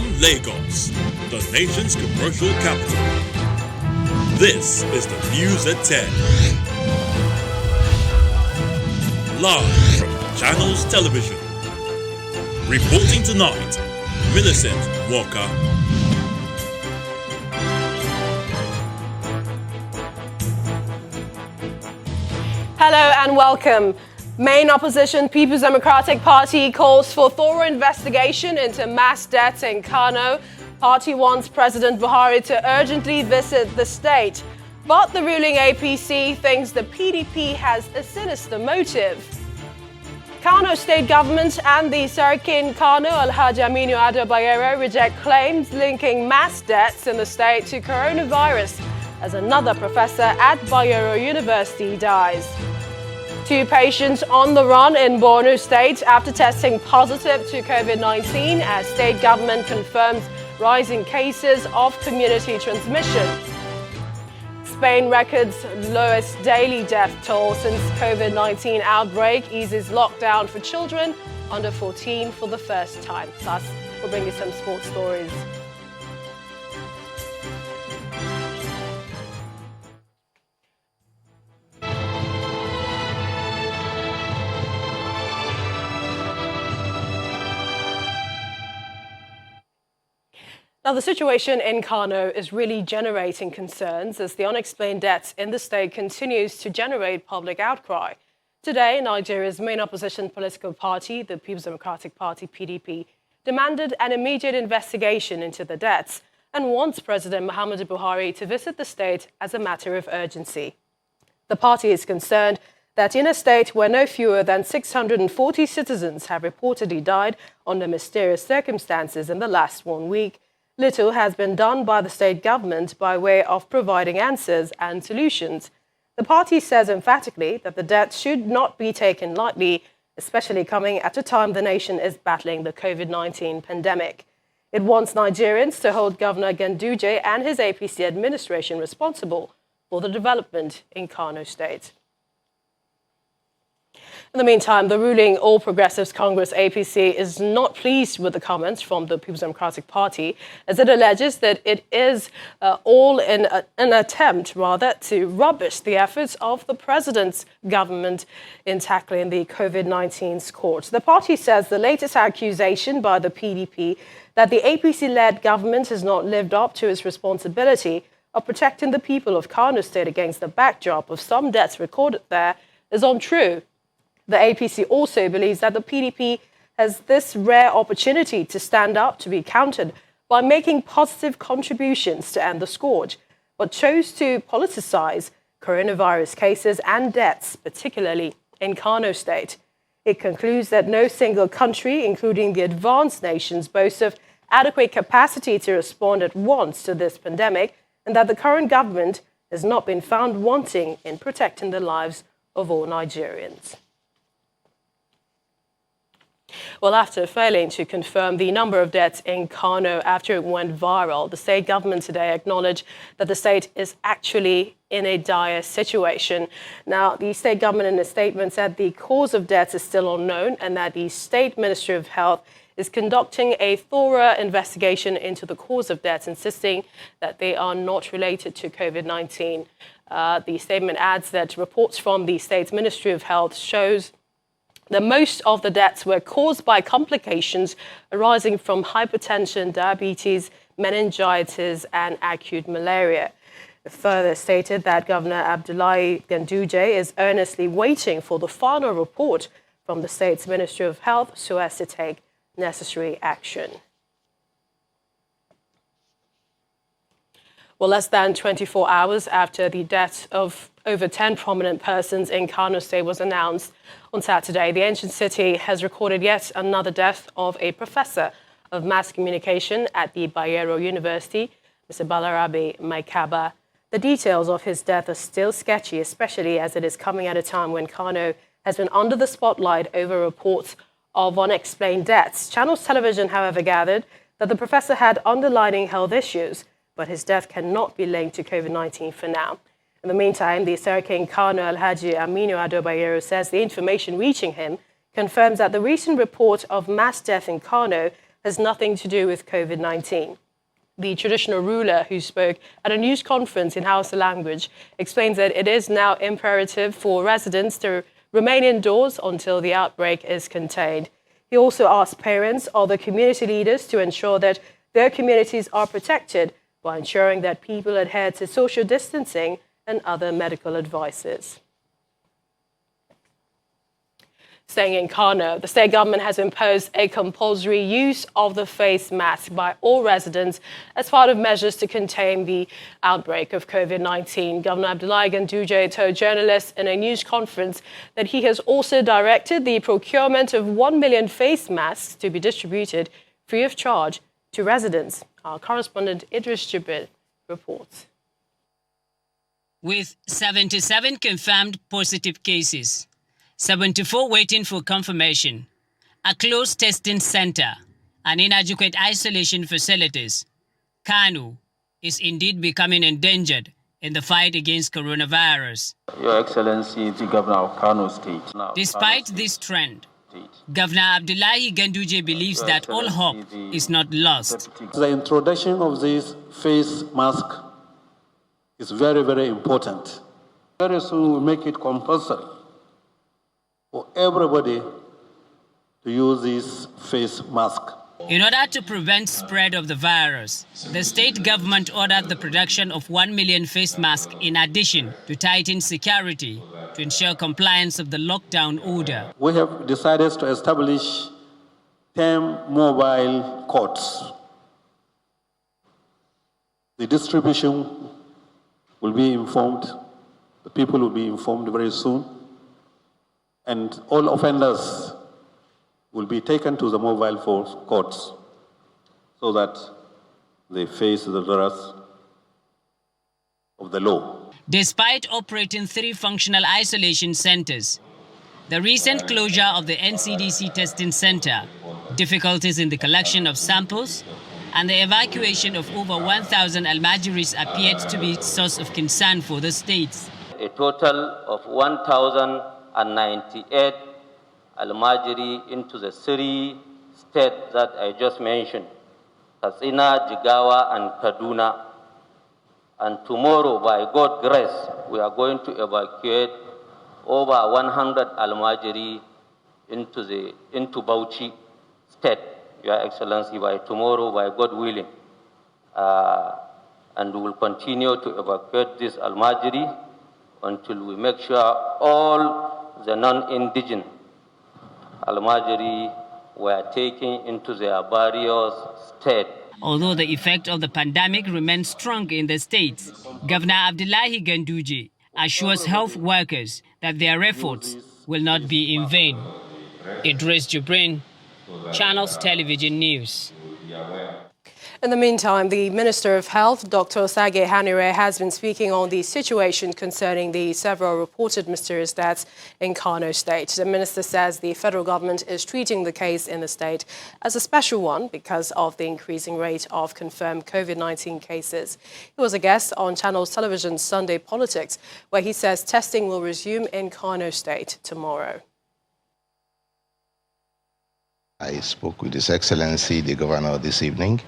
From Lagos, the nation's commercial capital, this is the News at 10. Live from Channels Television. Reporting tonight, Millicent Walker. Hello and welcome. Main opposition People's Democratic Party calls for thorough investigation into mass deaths in Kano. Party wants President Buhari to urgently visit the state. But the ruling APC thinks the PDP has a sinister motive. Kano state government and the Sarkin Kano Alhaji Aminu Ado Bayero reject claims linking mass deaths in the state to coronavirus as another professor at Bayero University dies. 2 patients on the run in Borno State after testing positive to COVID-19 as state government confirms rising cases of community transmission. Spain records lowest daily death toll since COVID-19 outbreak, eases lockdown for children under 14 for the first time. Plus, we'll bring you some sports stories. Now, the situation in Kano is really generating concerns as the unexplained deaths in the state continues to generate public outcry. Today, Nigeria's main opposition political party, the People's Democratic Party, PDP, demanded an immediate investigation into the deaths and wants President Muhammadu Buhari to visit the state as a matter of urgency. The party is concerned that in a state where no fewer than 640 citizens have reportedly died under mysterious circumstances in the last 1 week, little has been done by the state government by way of providing answers and solutions. The party says emphatically that the deaths should not be taken lightly, especially coming at a time the nation is battling the COVID-19 pandemic. It wants Nigerians to hold Governor Ganduje and his APC administration responsible for the development in Kano State. In the meantime, the ruling All Progressives Congress APC is not pleased with the comments from the People's Democratic Party as it alleges that it is all in an attempt, to rubbish the efforts of the president's government in tackling the COVID-19 scourge. The party says the latest accusation by the PDP that the APC-led government has not lived up to its responsibility of protecting the people of Kano State against the backdrop of some deaths recorded there is untrue. The APC also believes that the PDP has this rare opportunity to stand up to be counted by making positive contributions to end the scourge, but chose to politicize coronavirus cases and deaths, particularly in Kano State. It concludes that no single country, including the advanced nations, boasts of adequate capacity to respond at once to this pandemic, and that the current government has not been found wanting in protecting the lives of all Nigerians. Well, after failing to confirm the number of deaths in Kano after it went viral, the state government today acknowledged that the state is actually in a dire situation. Now, the state government in a statement said the cause of deaths is still unknown and that the State Ministry of Health is conducting a thorough investigation into the cause of deaths, insisting that they are not related to COVID-19. The statement adds that reports from the State Ministry of Health shows that most of the deaths were caused by complications arising from hypertension, diabetes, meningitis, and acute malaria. It further stated that Governor Abdullahi Ganduje is earnestly waiting for the final report from the state's Ministry of Health so as to take necessary action. Well, less than 24 hours after the death of over 10 prominent persons in Kano State was announced on Saturday, the ancient city has recorded yet another death of a professor of mass communication at the Bayero University, Mr. Balarabe Maikaba. The details of his death are still sketchy, especially as it is coming at a time when Kano has been under the spotlight over reports of unexplained deaths. Channels Television, however, gathered that the professor had underlying health issues, but his death cannot be linked to COVID-19 for now. In the meantime, the Sarkin Kano Alhaji Aminu Ado Bayero says the information reaching him confirms that the recent report of mass death in Kano has nothing to do with COVID-19. The traditional ruler, who spoke at a news conference in Hausa language, explains that it is now imperative for residents to remain indoors until the outbreak is contained. He also asked parents or the community leaders to ensure that their communities are protected by ensuring that people adhere to social distancing and other medical advices. Staying in Kano, the state government has imposed a compulsory use of the face mask by all residents as part of measures to contain the outbreak of COVID-19. Governor Abdullahi Ganduje told journalists in a news conference that he has also directed the procurement of 1 million face masks to be distributed free of charge to residents. Our correspondent Idris Jibril reports. With 77 confirmed positive cases, 74 waiting for confirmation, a closed testing center, and inadequate isolation facilities, Kano is indeed becoming endangered in the fight against coronavirus. Your Excellency, the Governor of Kano State. Despite this trend, Governor Abdullahi Ganduje believes that all hope is not lost. The introduction of this face mask is very, very important. Very soon we'll make it compulsory for everybody to use this face mask. In order to prevent spread of the virus, the state government ordered the production of 1 million face masks in addition to tighten security to ensure compliance of the lockdown order. We have decided to establish 10 mobile courts. The distribution will be informed, the people will be informed very soon, and all offenders will be taken to the mobile force courts so that they face the wrath of the law. Despite operating 3 functional isolation centers, the recent closure of the NCDC testing center, difficulties in the collection of samples, and the evacuation of over 1,000 Almajiris appeared to be a source of concern for the states. A total of 1,098 Almajiri into the 3 states that I just mentioned, Katsina, Jigawa, and Kaduna. And tomorrow, by God's grace, we are going to evacuate over 100 Almajiri into Bauchi State, Your Excellency, by tomorrow, by God willing. And we will continue to evacuate this Almajiri until we make sure all the non-indigenous Almajiri were taken into their various states. Although the effect of the pandemic remains strong in the states, Governor Abdullahi Ganduje assures health workers that their efforts will not be in vain. Idris Jibrin, Channels Television News. In the meantime, the Minister of Health, Dr. Sage Hanire, has been speaking on the situation concerning the several reported mysterious deaths in Kano State. The minister says the federal government is treating the case in the state as a special one because of the increasing rate of confirmed COVID-19 cases. He was a guest on Channels Television's Sunday Politics, where he says testing will resume in Kano State tomorrow. I spoke with His Excellency, the Governor, this evening,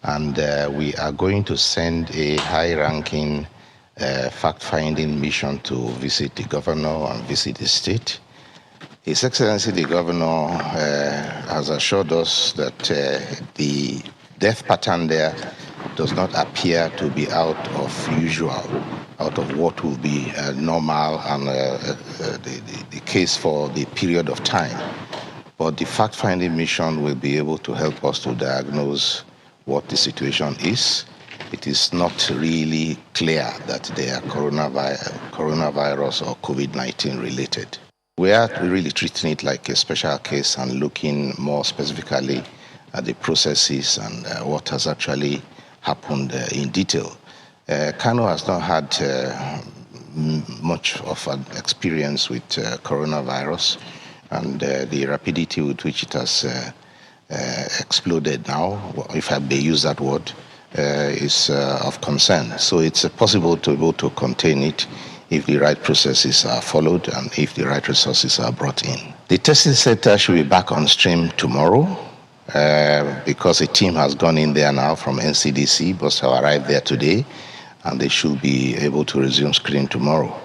and we are going to send a high-ranking fact-finding mission to visit the Governor and visit the state. His Excellency, the Governor, has assured us that the death pattern there does not appear to be out of usual, out of what will be normal and the case for the period of time. But the fact-finding mission will be able to help us to diagnose what the situation is. It is not really clear that they are coronavirus or COVID-19 related. We are really treating it like a special case and looking more specifically at the processes and what has actually happened in detail. Kano has not had much of an experience with coronavirus, and the rapidity with which it has exploded now, if I may use that word, is of concern. So it's possible to be able to contain it if the right processes are followed and if the right resources are brought in. The testing center should be back on stream tomorrow. because a team has gone in there now from NCDC, but have arrived there today, and they should be able to resume screening tomorrow.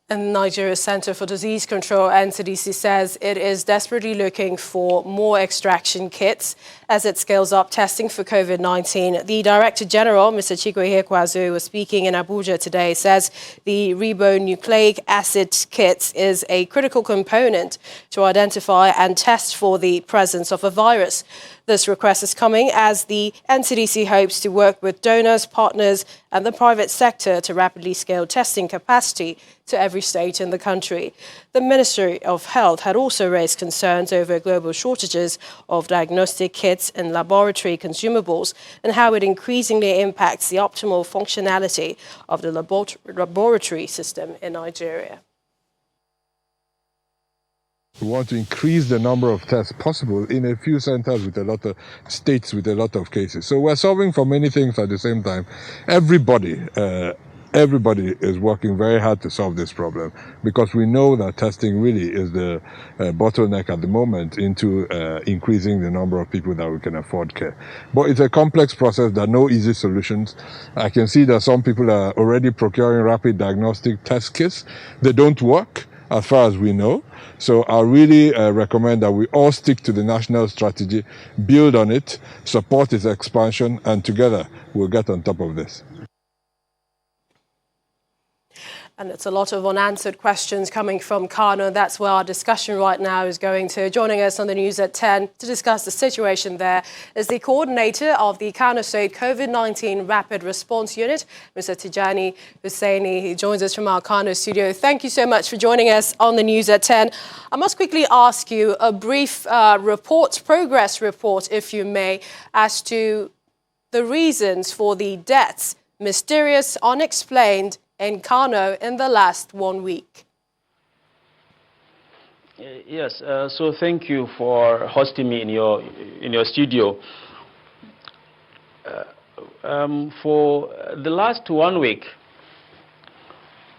And Nigeria's Center for Disease Control, NCDC, says it is desperately looking for more extraction kits as it scales up testing for COVID-19. The Director General, Mr. Chikwe Ihekweazu, was speaking in Abuja today, says the ribonucleic acid kits is a critical component to identify and test for the presence of a virus. This request is coming as the NCDC hopes to work with donors, partners and the private sector to rapidly scale testing capacity to every state in the country. The Ministry of Health had also raised concerns over global shortages of diagnostic kits and laboratory consumables and how it increasingly impacts the optimal functionality of the laboratory system in Nigeria. We want to increase the number of tests possible in a few centers with a lot of states with a lot of cases. So we're solving for many things at the same time. Everybody is working very hard to solve this problem because we know that testing really is the bottleneck at the moment into increasing the number of people that we can afford care. But it's a complex process. There are no easy solutions. I can see that some people are already procuring rapid diagnostic test kits. They don't work, as far as we know. So I really recommend that we all stick to the national strategy, build on it, support its expansion, and together we'll get on top of this. And it's a lot of unanswered questions coming from Kano. That's where our discussion right now is going to. Joining us on the news at 10 to discuss the situation there is the coordinator of the Kano State COVID-19 Rapid Response Unit, Mr. Tijani Hussaini. He joins us from our Kano studio. Thank you so much for joining us on the news at 10. I must quickly ask you a brief progress report, if you may, as to the reasons for the deaths, mysterious, unexplained, in Kano in the last 1 week. Yes, so thank you for hosting me in your studio. For the last 1 week,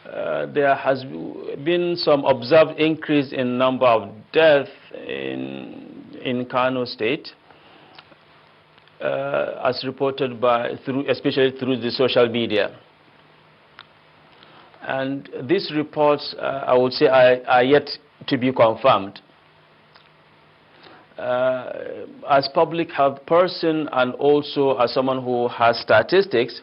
there has been some observed increase in number of deaths in Kano State, as reported especially through the social media. And these reports, I would say, are yet to be confirmed. As public health person and also as someone who has statistics,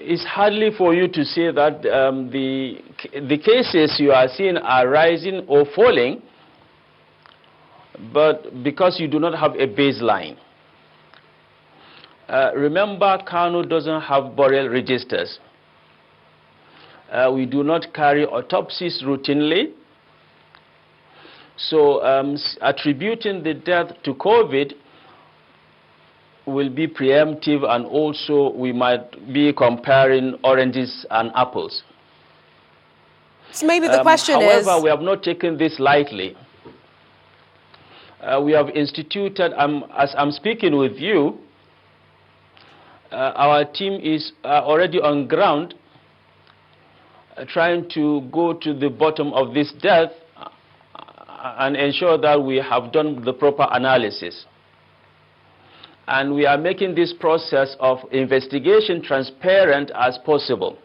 it's hardly for you to say that the cases you are seeing are rising or falling, but because you do not have a baseline. Remember, Kano doesn't have burial registers. We do not carry autopsies routinely. So attributing the death to COVID will be preemptive, and also we might be comparing oranges and apples. So maybe the question is... However, we have not taken this lightly. We have instituted, as I'm speaking with you, our team is already on ground trying to go to the bottom of this death and ensure that we have done the proper analysis. And we are making this process of investigation transparent as possible.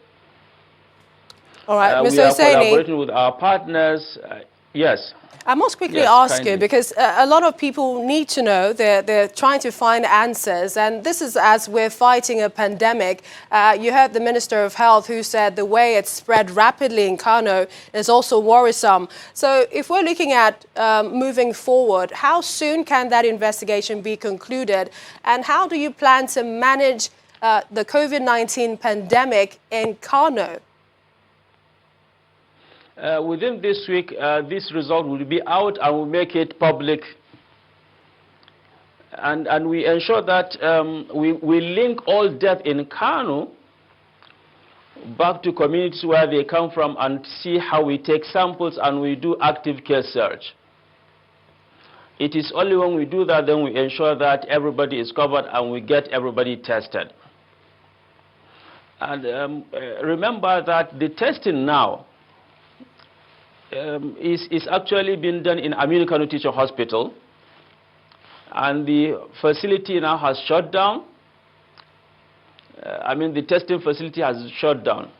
All right, Mr. We are Hussaini, collaborating with our partners. Yes. I must quickly ask you, because a lot of people need to know, they're trying to find answers, and this is as we're fighting a pandemic. You heard the Minister of Health who said the way it's spread rapidly in Kano is also worrisome. So if we're looking at moving forward, how soon can that investigation be concluded, and how do you plan to manage the COVID-19 pandemic in Kano? Within this week, this result will be out and we'll make it public. And we ensure that we link all death in Kano back to communities where they come from and see how we take samples and we do active case search. It is only when we do that then we ensure that everybody is covered and we get everybody tested. And remember that the testing now is actually being done in Aminu Kano Teaching Hospital, and the facility now has shut down. The testing facility has shut down.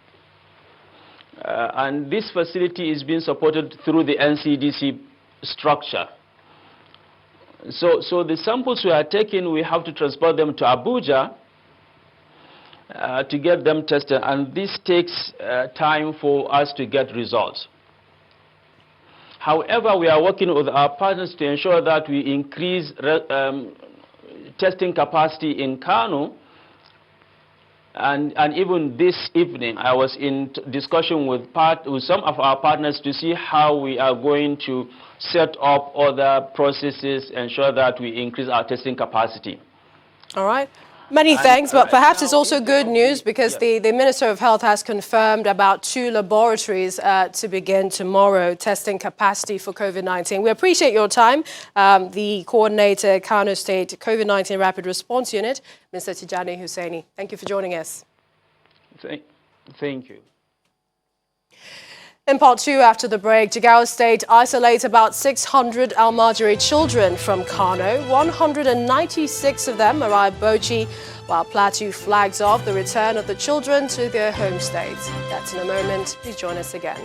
And this facility is being supported through the NCDC structure. So the samples we are taking, we have to transport them to Abuja to get them tested, and this takes time for us to get results. However, we are working with our partners to ensure that we increase testing capacity in Kano. And even this evening, I was in discussion with some of our partners to see how we are going to set up other processes, ensure that we increase our testing capacity. All right. Many thanks, but perhaps it's also good news because the Minister of Health has confirmed about 2 laboratories to begin tomorrow testing capacity for COVID-19. We appreciate your time. The coordinator, Kano State COVID-19 Rapid Response Unit, Mr. Tijani Hussaini. Thank you for joining us. Thank you. In part 2, after the break, Jigawa State isolates about 600 Almajiri children from Kano. 196 of them arrived Bauchi, while Plateau flags off the return of the children to their home states. That's in a moment. Please join us again.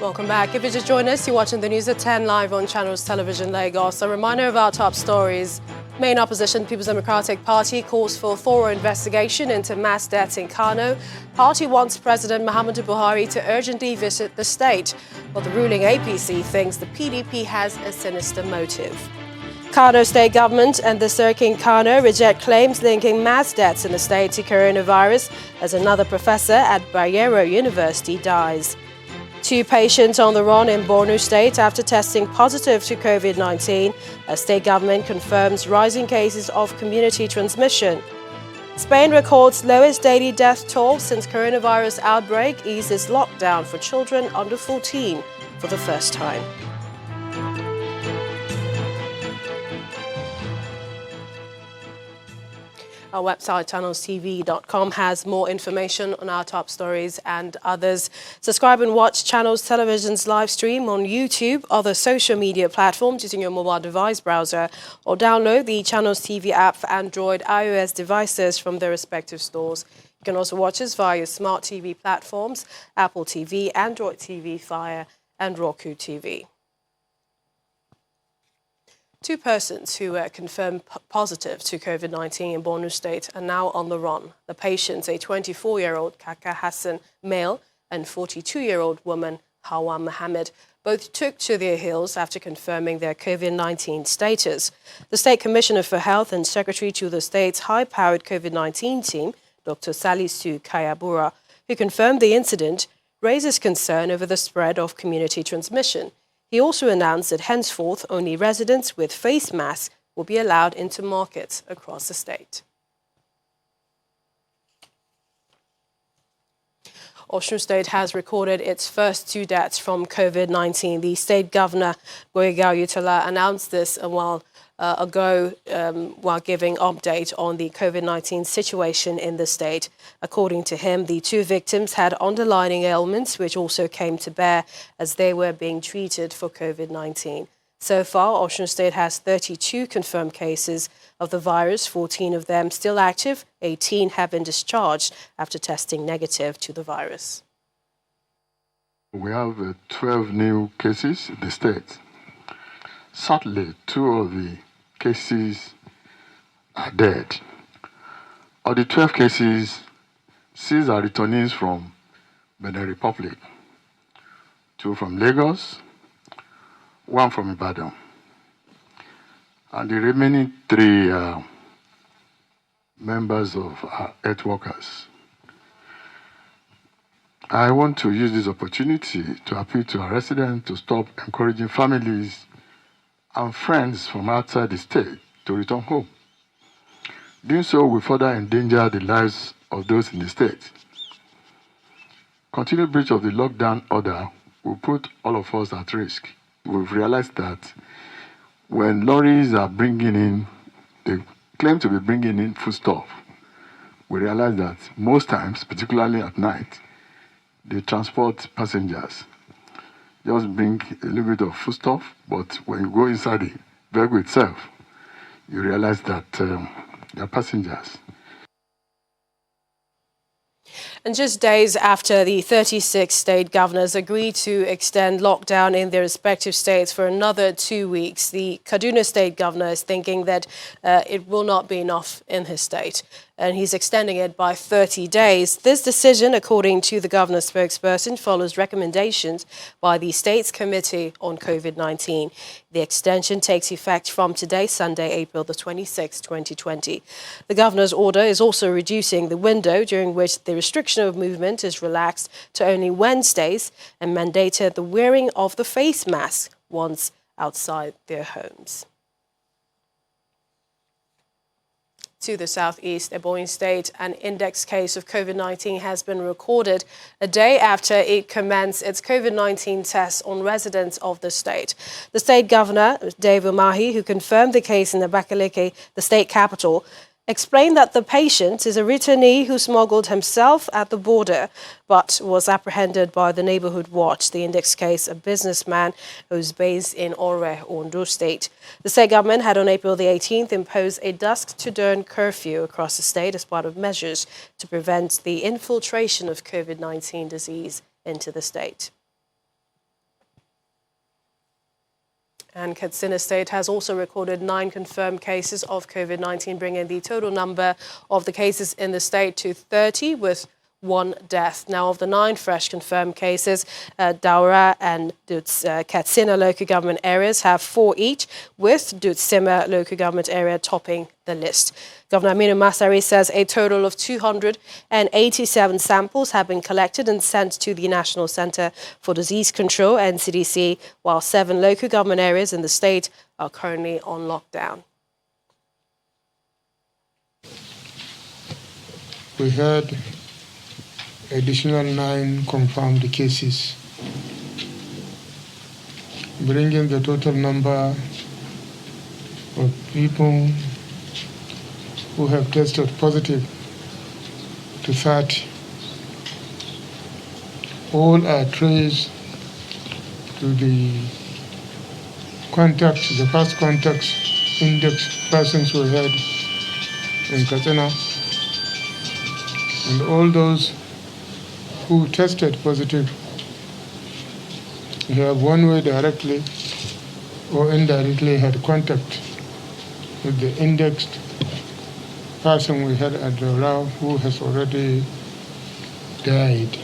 Welcome back. If you just joined us, you're watching the news at 10 live on Channels Television Lagos. A reminder of our top stories. Main opposition People's Democratic Party calls for a thorough investigation into mass deaths in Kano. Party wants President Muhammadu Buhari to urgently visit the state, but the ruling APC thinks the PDP has a sinister motive. Kano State Government and the Sir-King Kano reject claims linking mass deaths in the state to coronavirus as another professor at Bayero University dies. 2 patients on the run in Borno State after testing positive to COVID-19. A state government confirms rising cases of community transmission. Spain records lowest daily death toll since coronavirus outbreak, eases lockdown for children under 14 for the first time. Our website, channelstv.com, has more information on our top stories and others. Subscribe and watch Channels Television's live stream on YouTube, other social media platforms using your mobile device browser, or download the Channels TV app for Android, iOS devices from their respective stores. You can also watch us via your smart TV platforms, Apple TV, Android TV, Fire, and Roku TV. 2 persons who were confirmed positive to COVID-19 in Borno State are now on the run. The patients, a 24-year-old Kaka Hassan male and 42-year-old woman Hawa Mohammed, both took to their heels after confirming their COVID-19 status. The State Commissioner for Health and Secretary to the state's high-powered COVID-19 team, Dr. Salisu Kayabura, who confirmed the incident, raises concern over the spread of community transmission. He also announced that henceforth only residents with face masks will be allowed into markets across the state. Osun State has recorded its first 2 deaths from COVID-19. The state governor, Gboyega Oyetola, announced this a while ago while giving update on the COVID-19 situation in the state. According to him, the 2 victims had underlying ailments which also came to bear as they were being treated for COVID-19. So far, Osun State has 32 confirmed cases of the virus, 14 of them still active, 18 have been discharged after testing negative to the virus. We have 12 new cases in the state. Sadly, 2 of the cases are dead. Of the 12 cases, 6 are returnees from Benin Republic, 2 from Lagos, 1 from Ibadan. And the remaining 3 are members of our health workers. I want to use this opportunity to appeal to our residents to stop encouraging families and friends from outside the state to return home. Doing so will further endanger the lives of those in the state. continued breach of the lockdown order will put all of us at risk. We've realized that when lorries are bringing in, they claim to be bringing in foodstuff. We realize that most times, particularly at night, they transport passengers. Just bring a little bit of foodstuff, but when you go inside the vehicle itself, you realize that they are passengers. And just days after the 36 state governors agreed to extend lockdown in their respective states for another 2 weeks, the Kaduna state governor is thinking that it will not be enough in his state, and he's extending it by 30 days. This decision, according to the governor's spokesperson, follows recommendations by the State's Committee on COVID-19. The extension takes effect from today, Sunday, April the 26th, 2020. The governor's order is also reducing the window during which the restriction of movement is relaxed to only Wednesdays and mandated the wearing of the face mask once outside their homes. To the southeast, Ebonyi State, an index case of COVID-19 has been recorded a day after it commenced its COVID-19 tests on residents of the state. The state governor, Dave Umahi, who confirmed the case in Abakaliki, the state capital, explained that the patient is a returnee who smuggled himself at the border but was apprehended by the Neighborhood Watch. The index case, a businessman who's based in Ore, Ondo State. The state government had on April the 18th imposed a dusk to dawn curfew across the state as part of measures to prevent the infiltration of COVID-19 disease into the state. And Katsina State has also recorded 9 confirmed cases of COVID-19, bringing the total number of the cases in the state to 30, with 1 death. Now, of the 9 fresh confirmed cases, Daura and Katsina local government areas have 4 each, with Dutsima local government area topping the list. Governor Aminu Masari says a total of 287 samples have been collected and sent to the National Center for Disease Control, NCDC, while 7 local government areas in the state are currently on lockdown. We had additional 9 confirmed cases, bringing the total number of people who have tested positive to 30. All are traced to the contacts, the first contacts index persons we had in Katsina, and all those who tested positive have one way directly or indirectly had contact with the indexed person we had at Daura who has already died.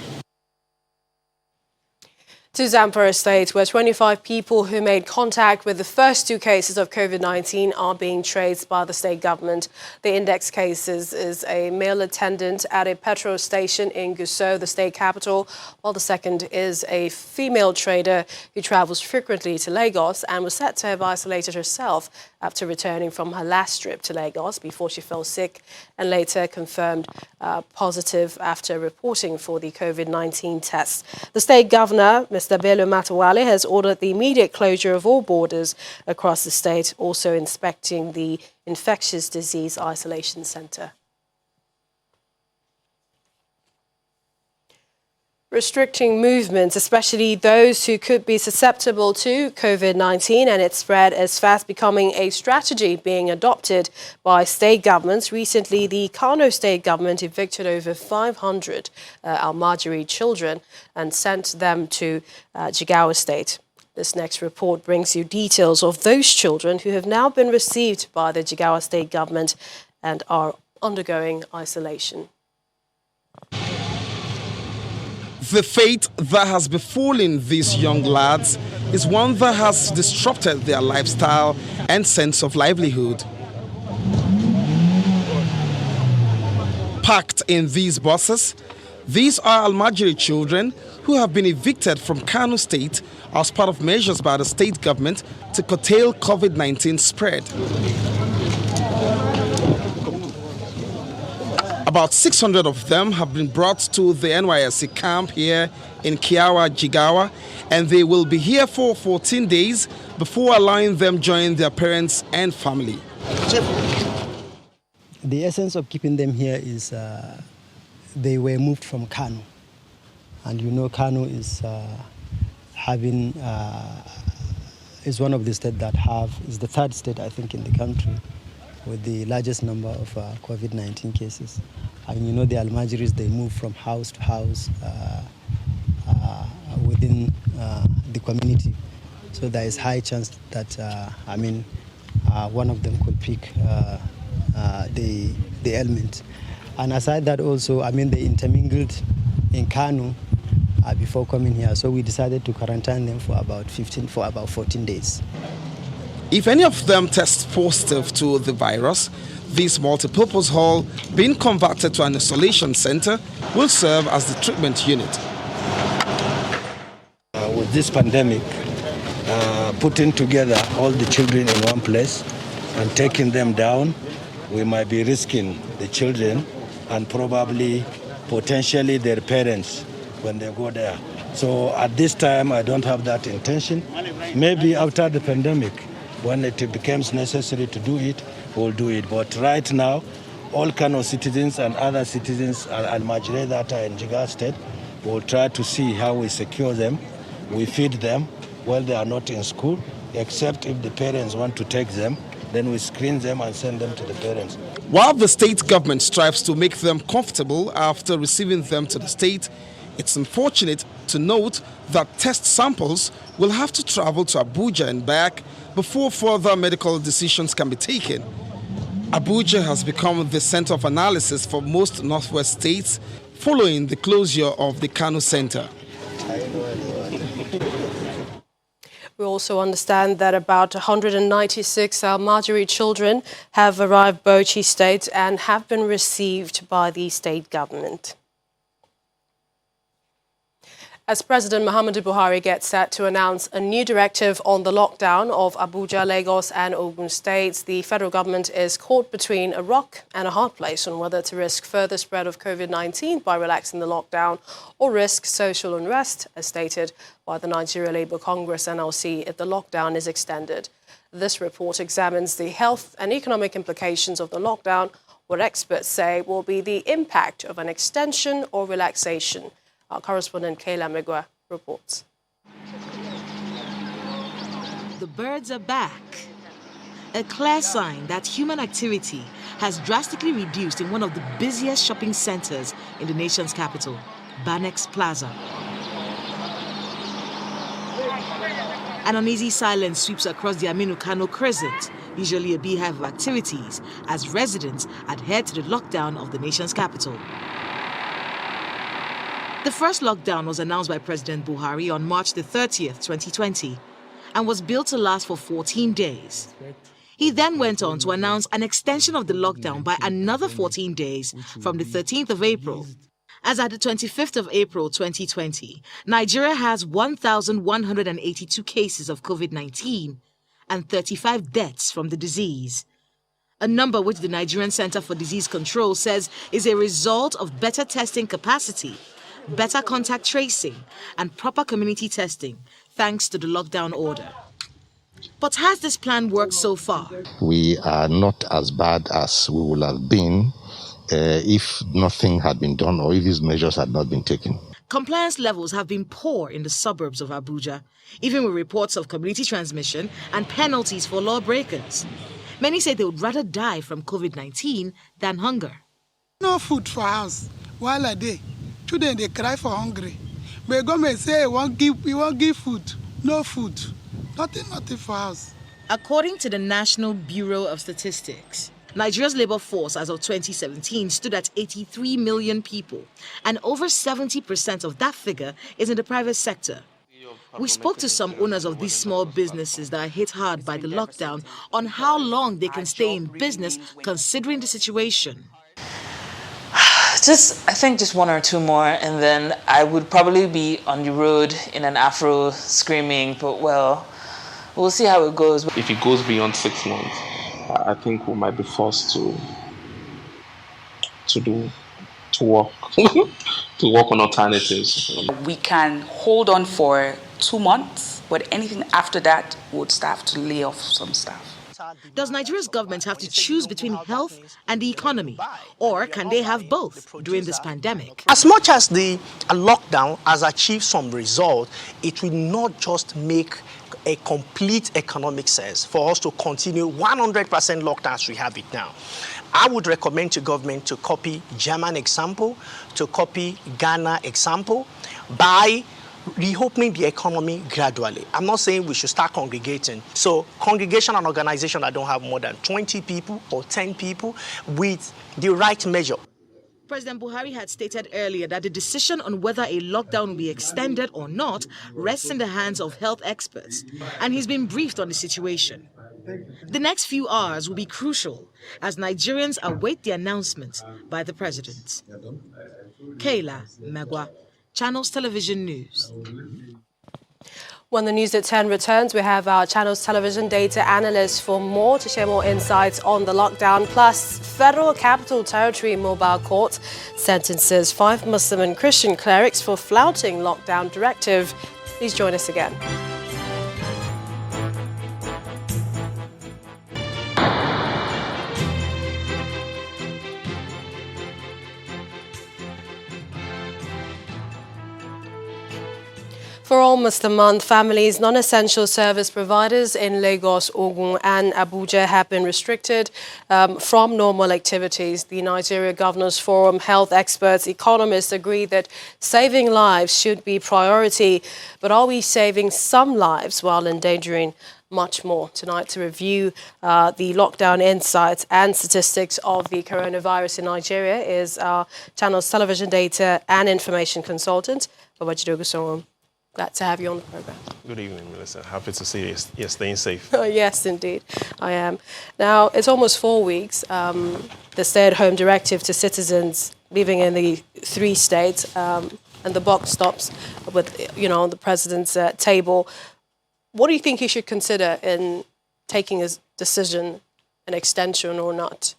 To Zamfara State, where 25 people who made contact with the first 2 cases of COVID-19 are being traced by the state government. The index cases is a male attendant at a petrol station in Gusau, the state capital, while the second is a female trader who travels frequently to Lagos and was said to have isolated herself after returning from her last trip to Lagos before she fell sick and later confirmed positive after reporting for the COVID-19 test. The state governor, Mr. Bello Matawale, has ordered the immediate closure of all borders across the state, also inspecting the infectious disease isolation center. Restricting movements, especially those who could be susceptible to COVID-19 and its spread, is fast becoming a strategy being adopted by state governments. Recently, the Kano state government evicted over 500 Almajiri children and sent them to Jigawa State. This next report brings you details of those children who have now been received by the Jigawa state government and are undergoing isolation. The fate that has befallen these young lads is one that has disrupted their lifestyle and sense of livelihood. Packed in these buses, these are Almajiri children who have been evicted from Kano State as part of measures by the state government to curtail COVID-19 spread. About 600 of them have been brought to the NYSC camp here in Kiawa, Jigawa, and they will be here for 14 days before allowing them join their parents and family. The essence of keeping them here is they were moved from Kano. And you know Kano is is one of the states that is the third state, I think, in the country with the largest number of COVID-19 cases. And you know the Almajiris, they move from house to house within the community. So there is high chance that, one of them could pick the ailment. And aside that also, they intermingled in Kano before coming here. So we decided to quarantine them for about 14 days. If any of them test positive to the virus, this multipurpose hall, being converted to an isolation center, will serve as the treatment unit. With this pandemic, putting together all the children in one place and taking them down, we might be risking the children and probably potentially their parents when they go there. So at this time, I don't have that intention. Maybe after the pandemic, when it becomes necessary to do it, we'll do it. But right now, all Kano citizens and other citizens, Al-Majre that are in Jigawa State, we'll try to see how we secure them. We feed them while they are not in school, except if the parents want to take them, then we screen them and send them to the parents. While the state government strives to make them comfortable after receiving them to the state, it's unfortunate to note that test samples will have to travel to Abuja and back before further medical decisions can be taken. Abuja has become the center of analysis for most northwest states following the closure of the Kano Center. We also understand that about 196 Almajiri children have arrived Bauchi State and have been received by the state government. As President Muhammadu Buhari gets set to announce a new directive on the lockdown of Abuja, Lagos and Ogun states, the federal government is caught between a rock and a hard place on whether to risk further spread of COVID-19 by relaxing the lockdown or risk social unrest, as stated by the Nigeria Labour Congress NLC, if the lockdown is extended. This report examines the health and economic implications of the lockdown, what experts say will be the impact of an extension or relaxation. Our correspondent Kayla Megwa reports. The birds are back. A clear sign that human activity has drastically reduced in one of the busiest shopping centers in the nation's capital, Banex Plaza. An uneasy silence sweeps across the Aminu Kano Crescent, usually a beehive of activities, as residents adhere to the lockdown of the nation's capital. The first lockdown was announced by President Buhari on March the 30th, 2020, and was built to last for 14 days. He then went on to announce an extension of the lockdown by another 14 days from the 13th of April. As at the 25th of April, 2020, Nigeria has 1,182 cases of COVID-19 and 35 deaths from the disease. A number which the Nigerian Center for Disease Control says is a result of better testing capacity, better contact tracing, and proper community testing, thanks to the lockdown order. But has this plan worked so far? We are not as bad as we would have been if nothing had been done or if these measures had not been taken. Compliance levels have been poor in the suburbs of Abuja, even with reports of community transmission and penalties for lawbreakers. Many say they would rather die from COVID-19 than hunger. No food for us while a day. Children, they cry for hungry. But government say we won't give food. No food. Nothing for us. According to the National Bureau of Statistics, Nigeria's labor force as of 2017 stood at 83 million people, and over 70% of that figure is in the private sector. We spoke to some owners of these small businesses that are hit hard by the lockdown on how long they can stay in business considering the situation. I think just one or two more, and then I would probably be on the road in an afro screaming, but well, we'll see how it goes. If it goes beyond 6 months, I think we might be forced to to work to work on alternatives. We can hold on for 2 months, but anything after that would have to lay off some staff. Does Nigeria's government have to choose between health and the economy, or can they have both during this pandemic? As much as the lockdown has achieved some result, it will not just make a complete economic sense for us to continue 100% lockdown as we have it now. I would recommend to government to copy German example, to copy Ghana example by reopening the economy gradually. I'm not saying we should start congregating. So congregation and organization that don't have more than 20 people or 10 people with the right measure. President Buhari had stated earlier that the decision on whether a lockdown will be extended or not rests in the hands of health experts, and he's been briefed on the situation. The next few hours will be crucial as Nigerians await the announcement by the president. Kayla Magwa, Channels Television News. When the news at 10 returns, we have our Channels Television data analyst to share more insights on the lockdown. Plus, Federal Capital Territory Mobile Court sentences 5 Muslim and Christian clerics for flouting lockdown directive. Please join us again. For almost a month, families, non-essential service providers in Lagos, Ogun and Abuja have been restricted from normal activities. The Nigeria Governors Forum health experts, economists agree that saving lives should be priority. But are we saving some lives while endangering much more? Tonight, to review the lockdown insights and statistics of the coronavirus in Nigeria is our Channels Television data and information consultant, Babajidogo Sonwom. Glad to have you on the program. Good evening, Melissa. Happy to see you. You're staying safe. Yes, indeed, I am. Now, it's almost 4 weeks. The stay-at-home directive to citizens living in the 3 states, and the buck stops with, on the president's table. What do you think he should consider in taking his decision, an extension or not?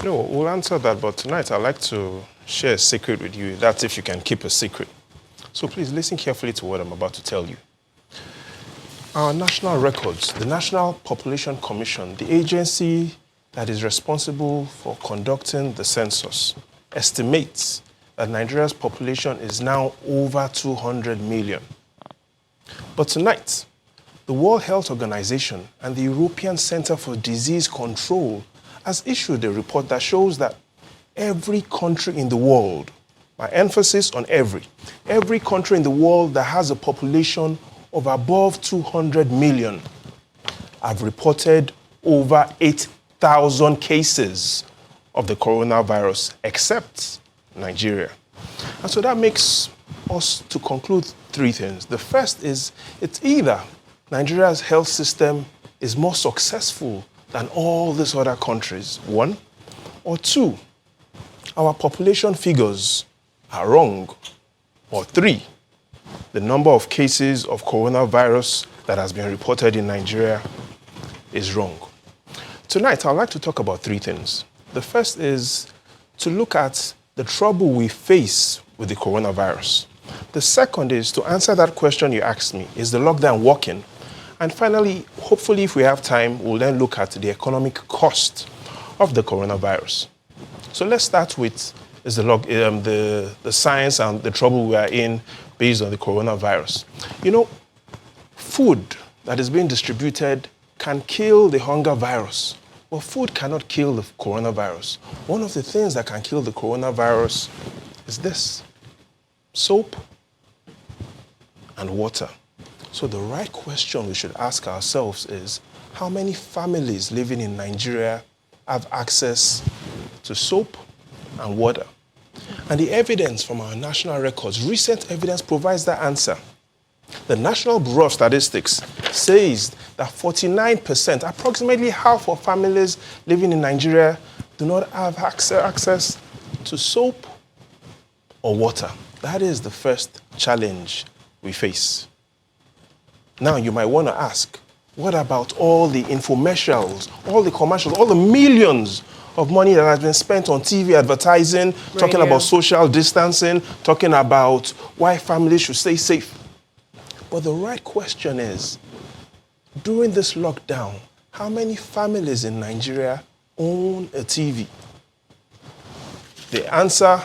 We'll answer that, but tonight I'd like to share a secret with you. That's if you can keep a secret. So please listen carefully to what I'm about to tell you. Our national records, the National Population Commission, the agency that is responsible for conducting the census, estimates that Nigeria's population is now over 200 million. But tonight, the World Health Organization and the European Center for Disease Control has issued a report that shows that every country in the world, my emphasis on every country in the world that has a population of above 200 million have reported over 8,000 cases of the coronavirus, except Nigeria. And so that makes us to conclude 3 things. The first is it's either Nigeria's health system is more successful than all these other countries, 1, or 2, our population figures are wrong, or 3, the number of cases of coronavirus that has been reported in Nigeria is wrong. Tonight, I'd like to talk about 3 things. The first is to look at the trouble we face with the coronavirus. The second is to answer that question you asked me, is the lockdown working? And finally, hopefully, if we have time, we'll then look at the economic cost of the coronavirus. So let's start with the science and the trouble we are in based on the coronavirus. Food that is being distributed can kill the hunger virus, but food cannot kill the coronavirus. One of the things that can kill the coronavirus is this: soap and water. So the right question we should ask ourselves is, how many families living in Nigeria have access to soap and water? And the evidence from our national records, recent evidence, provides that answer. The National Bureau of Statistics says that 49%, approximately half of families living in Nigeria, do not have access to soap or water. That is the first challenge we face. Now, you might want to ask, what about all the infomercials, all the commercials, all the millions of money that has been spent on TV advertising, talking about social distancing, talking about why families should stay safe. But the right question is, during this lockdown, how many families in Nigeria own a TV? The answer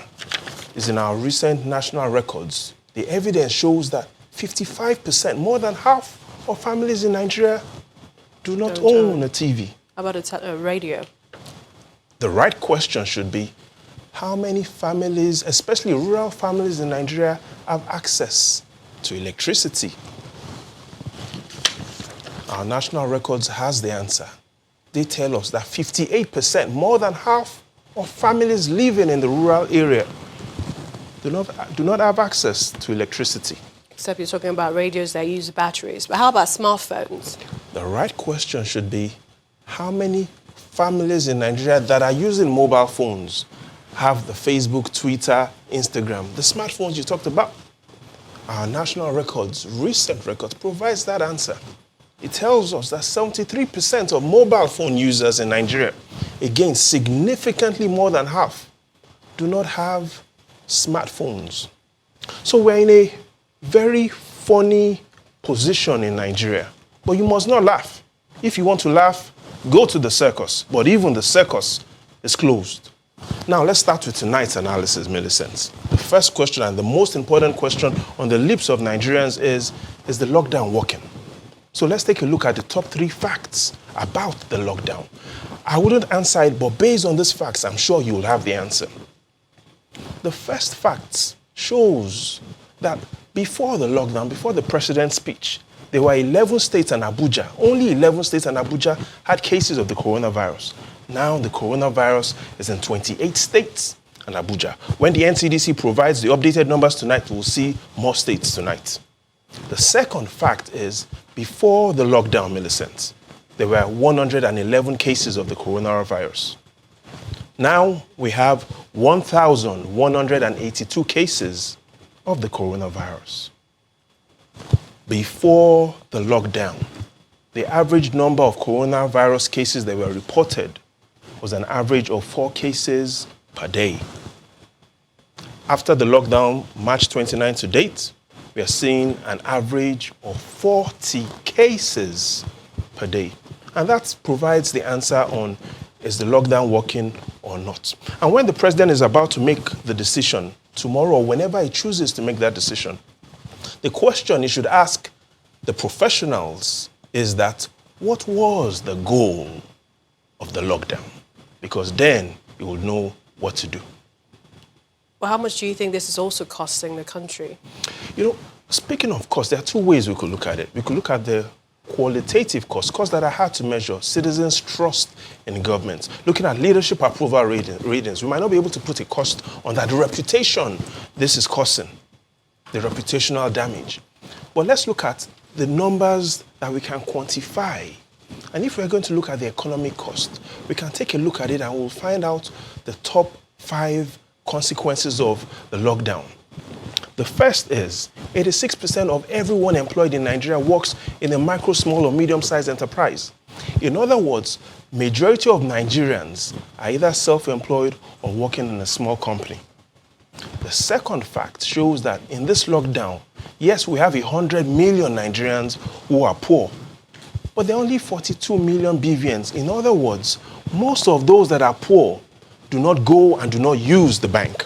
is in our recent national records. The evidence shows that 55%, more than half of families in Nigeria do not own a TV. How about a radio? The right question should be, how many families, especially rural families in Nigeria, have access to electricity? Our national records has the answer. They tell us that 58%, more than half of families living in the rural area, do not have access to electricity. Except you're talking about radios that use batteries. But how about smartphones? The right question should be, how many families in Nigeria that are using mobile phones have the Facebook, Twitter, Instagram, the smartphones you talked about? Our national records, recent records, provides that answer. It tells us that 73% of mobile phone users in Nigeria, again, significantly more than half, do not have smartphones. So we're in a very funny position in Nigeria. But you must not laugh. If you want to laugh, go to the circus. But even the circus is closed. Now, let's start with tonight's analysis, Millicent. The first question and the most important question on the lips of Nigerians is the lockdown working? So let's take a look at the top 3 facts about the lockdown. I wouldn't answer it, but based on these facts, I'm sure you will have the answer. The first fact shows that before the lockdown, before the president's speech, there were 11 states and Abuja. Only 11 states and Abuja had cases of the coronavirus. Now the coronavirus is in 28 states and Abuja. When the NCDC provides the updated numbers tonight, we'll see more states tonight. The second fact is, before the lockdown, Millicent, there were 111 cases of the coronavirus. Now we have 1,182 cases of the coronavirus. Before the lockdown, the average number of coronavirus cases that were reported was an average of 4 cases per day. After the lockdown, March 29 to date, we are seeing an average of 40 cases per day. And that provides the answer on, is the lockdown working or not? And when the president is about to make the decision tomorrow, or whenever he chooses to make that decision, the question he should ask the professionals is that, what was the goal of the lockdown? Because then you will know what to do. Well, how much do you think this is also costing the country? You know, speaking of cost, there are 2 ways we could look at it. We could look at the qualitative costs that are hard to measure, citizens' trust in government. Looking at leadership approval ratings, we might not be able to put a cost on that. The reputation this is causing, the reputational damage. But let's look at the numbers that we can quantify. And if we're going to look at the economic cost, we can take a look at it and we'll find out the top 5 consequences of the lockdown. The first is 86% of everyone employed in Nigeria works in a micro, small, or medium-sized enterprise. In other words, majority of Nigerians are either self-employed or working in a small company. The second fact shows that in this lockdown, yes, we have 100 million Nigerians who are poor, but there are only 42 million BVNs. In other words, most of those that are poor do not go and do not use the bank.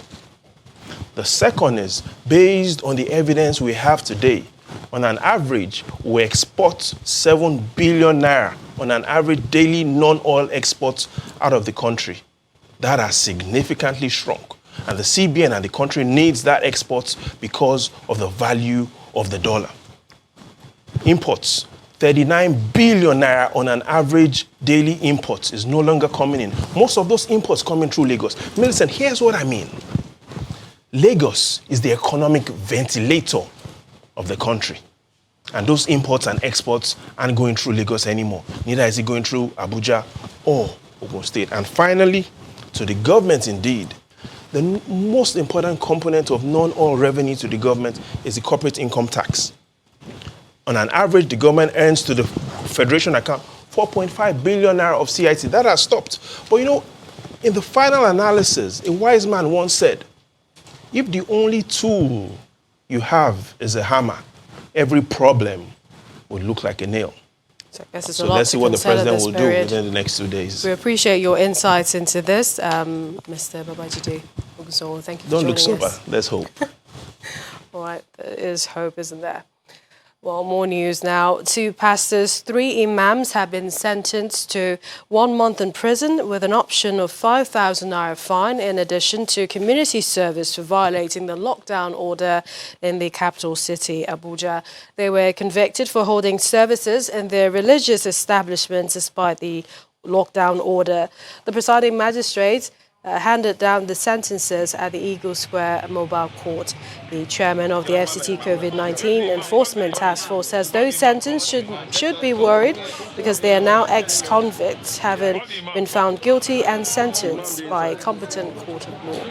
The second is, based on the evidence we have today, on an average, we export 7 billion naira on an average daily non-oil exports out of the country. That has significantly shrunk. And the CBN and the country needs that exports because of the value of the dollar. Imports, 39 billion naira on an average daily imports is no longer coming in. Most of those imports coming through Lagos. Millicent, here's what I mean. Lagos is the economic ventilator of the country. And those imports and exports aren't going through Lagos anymore. Neither is it going through Abuja or Ogun State. And finally, to the government indeed, the most important component of non-oil revenue to the government is the corporate income tax. On an average, the government earns to the Federation account 4.5 billion naira of CIT. That has stopped. But you know, In the final analysis, a wise man once said, if the only tool you have is a hammer, every problem would look like a nail. So let's see what the president will do within the next 2 days. We appreciate your insights into this, Mr. Babajide Ogunsowo. Thank you for joining us. Don't look sober. Let's hope. All right, there is hope, isn't there? Well, more news now. 2 pastors, 3 imams have been sentenced to 1 month in prison with an option of 5,000 naira fine in addition to community service for violating the lockdown order in the capital city, Abuja. They were convicted for holding services in their religious establishments despite the lockdown order. The presiding magistrate handed down the sentences at the Eagle Square Mobile Court. The chairman of the FCT COVID-19 Enforcement Task Force says those sentenced should be worried because they are now ex-convicts, having been found guilty and sentenced by a competent court of law.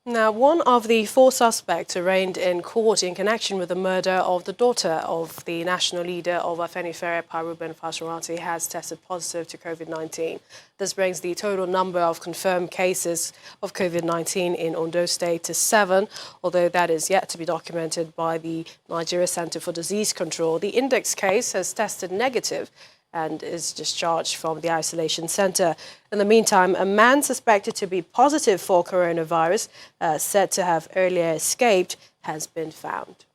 Now, one of the 4 suspects arraigned in court in connection with the murder of the daughter of the national leader of Afenifere, Reuben Fashoranti, has tested positive to COVID-19. This brings the total number of confirmed cases of COVID-19 in Ondo State to 7, although that is yet to be documented by the Nigeria Center for Disease Control. The index case has tested negative and is discharged from the isolation center. In the meantime, a man suspected to be positive for coronavirus, said to have earlier escaped, has been found.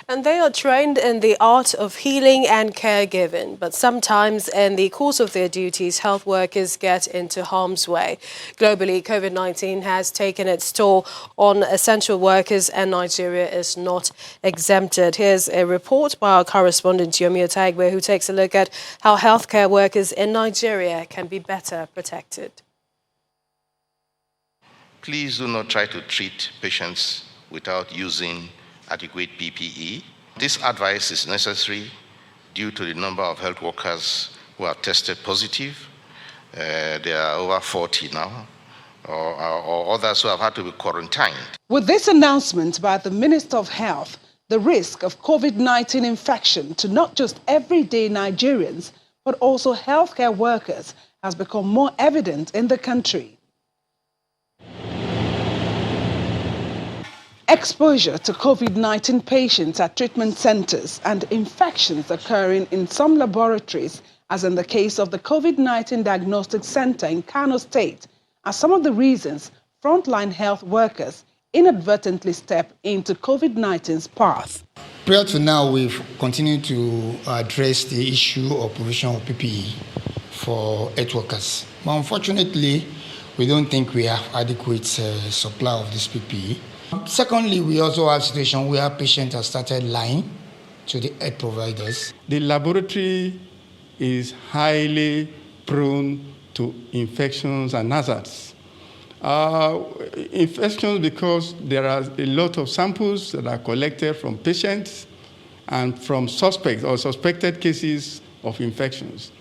And they are trained in the art of healing and caregiving, but sometimes in the course of their duties, health workers get into harm's way. Globally, COVID-19 has taken its toll on essential workers and Nigeria is not exempted. Here's a report by our correspondent Yomi Otaigwe, who takes a look at how healthcare workers in Nigeria can be better protected. Please do not try to treat patients without using adequate PPE. This advice is necessary due to the number of health workers who have tested positive. There are over 40 now, or others who have had to be quarantined. With this announcement by the Minister of Health, the risk of COVID-19 infection to not just everyday Nigerians, but also healthcare workers has become more evident in the country. Exposure to COVID-19 patients at treatment centers and infections occurring in some laboratories, as in the case of the COVID-19 Diagnostic Center in Kano State, are some of the reasons frontline health workers inadvertently step into COVID-19's path. Prior to now, we've continued to address the issue of provision of PPE for health workers. But unfortunately, we don't think we have adequate supply of this PPE. Secondly, we also have a situation where patients have started lying to the health providers. The laboratory is highly prone to infections and hazards. Infections because there are a lot of samples that are collected from patients and from suspects or suspected cases of infections.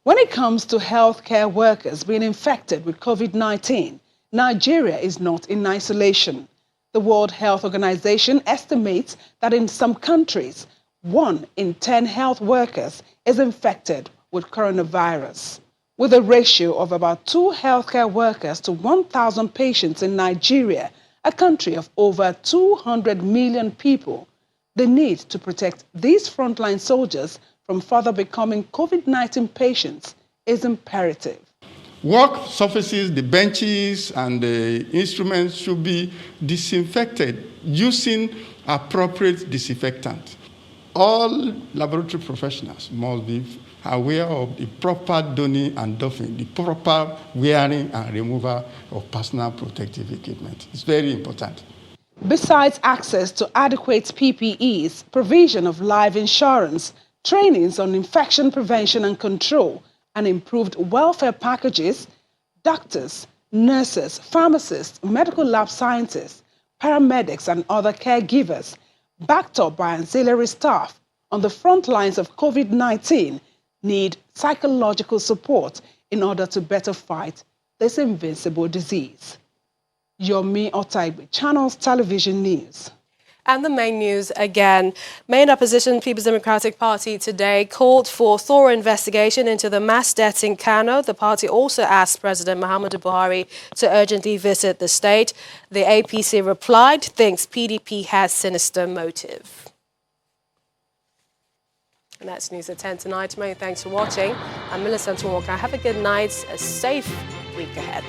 When it comes to healthcare workers being infected with COVID-19, Nigeria is not in isolation. The World Health Organization estimates that in some countries, 1 in 10 health workers is infected with coronavirus. With a ratio of about 2 healthcare workers to 1,000 patients in Nigeria, a country of over 200 million people, the need to protect these frontline soldiers from further becoming COVID-19 patients is imperative. Work surfaces, the benches and the instruments should be disinfected using appropriate disinfectant. All laboratory professionals must be aware of the proper donning and doffing, the proper wearing and removal of personal protective equipment. It's very important. Besides access to adequate PPEs, provision of life insurance, trainings on infection prevention and control, and improved welfare packages, doctors, nurses, pharmacists, medical lab scientists, paramedics, and other caregivers, backed up by ancillary staff, on the front lines of COVID-19 need psychological support in order to better fight this invincible disease. Yomi Otaibe, Channels Television News. And the main news again. Main opposition People's Democratic Party today called for thorough investigation into the mass deaths in Kano. The party also asked President Muhammadu Buhari to urgently visit the state. The APC replied, thinks PDP has sinister motive. And that's news at 10 tonight. Many thanks for watching. I'm Millicent Walker. Have a good night, a safe week ahead.